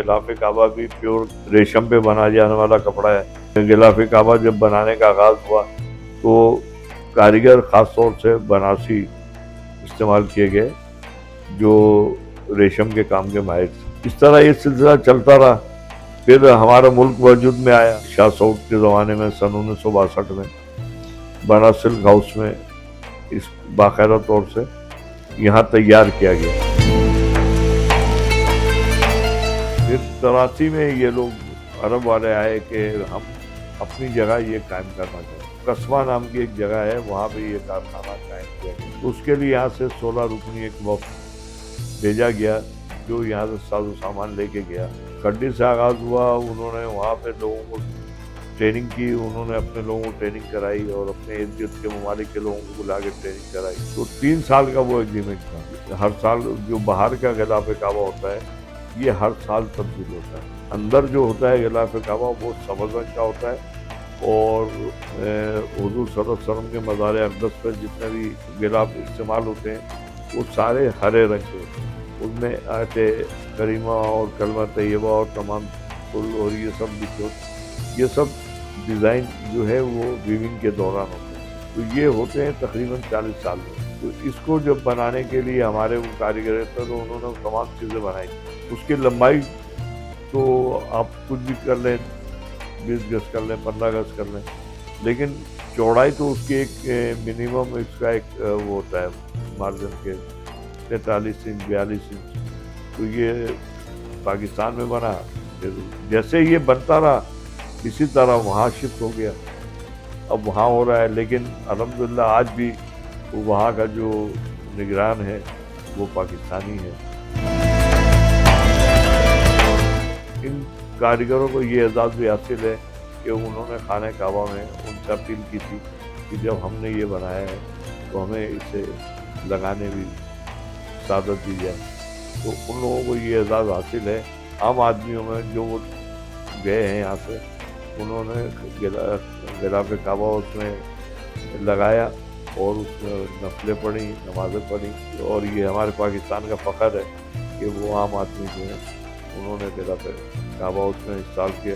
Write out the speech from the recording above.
غلاف کعبہ بھی پیور ریشم پہ بنا جانے والا کپڑا ہے۔ غلاف کعبہ جب بنانے کا آغاز ہوا تو کاریگر خاص طور سے بنارسی استعمال کیے گئے جو ریشم کے کام کے ماہر تھے۔ اس طرح یہ سلسلہ چلتا رہا۔ پھر ہمارا ملک وجود میں آیا شاہ سعود کے زمانے میں، سن 1962 میں بنا سلک ہاؤس میں اس باقاعدہ طور سے یہاں تیار کیا گیا۔ پھر 83 میں یہ لوگ عرب والے آئے کہ ہم اپنی جگہ یہ قائم کرنا چاہتے ہیں۔ قصبہ نام کی ایک جگہ ہے، وہاں پہ یہ کارخانہ قائم کیا گیا۔ تو اس کے لیے یہاں سے 16 رکنی ایک وفد بھیجا گیا جو یہاں سے ساز و سامان لے کے گیا۔ کھڈی سے آغاز ہوا، انہوں نے وہاں پہ لوگوں کو ٹریننگ کی، انہوں نے اپنے لوگوں کو ٹریننگ کرائی اور اپنے ارد گرد کے ممالک کے لوگوں کو بلا کے ٹریننگ کرائی۔ تو 3 سال کا وہ ایگریمنٹ تھا۔ ہر سال جو باہر کا غلاف کعبہ ہوتا ہے یہ ہر سال تبدیل ہوتا ہے۔ اندر جو ہوتا ہے غلاف کعبہ وہ سبز رنگ کا ہوتا ہے، اور حضور صلی اللہ علیہ وسلم کے مزار اقدس پر جتنے بھی غلاف استعمال ہوتے ہیں وہ سارے ہرے رنگ کے ہوتے ہیں۔ ان میں آیت کریمہ اور کلمہ طیبہ اور تمام پھول اور یہ سب لکھے ہوتے ہیں۔ یہ سب ڈیزائن جو ہے وہ ویونگ کے دوران ہوتے ہیں۔ تو یہ ہوتے ہیں تقریباً 40 سال میں۔ تو اس کو جب بنانے کے لیے ہمارے وہ کاریگر تھے تو انہوں نے تمام چیزیں بنائی۔ اس کی لمبائی تو آپ کچھ بھی کر لیں، 20 گز کر لیں، 15 گز کر لیں، لیکن چوڑائی تو اس کی ایک منیمم اس کا ایک وہ ہوتا ہے مارجن کے 43 انچ 42 انچ۔ تو یہ پاکستان میں بنا، پھر جیسے یہ بنتا رہا اسی طرح وہاں شفٹ ہو گیا، اب وہاں ہو رہا ہے۔ لیکن الحمدللہ آج بھی وہاں کا جو نگران ہے وہ پاکستانی ہے۔ ان کاریگروں کو یہ اعزاز بھی حاصل ہے کہ انہوں نے خانہ کعبہ میں ان سے اپیل کی تھی کہ جب ہم نے یہ بنایا ہے تو ہمیں اسے لگانے بھی سعادت دی جائے۔ تو ان لوگوں کو یہ اعزاز حاصل ہے۔ عام آدمیوں میں جو وہ گئے ہیں یہاں سے، انہوں نے غلاف کعبہ اس میں لگایا اور اس میں نفلیں پڑھی، نمازیں پڑھی، اور یہ ہمارے پاکستان کا فخر ہے کہ وہ عام آدمی جو ہیں انہوں نے غلاف کعبہ اس میں انسٹال کیا۔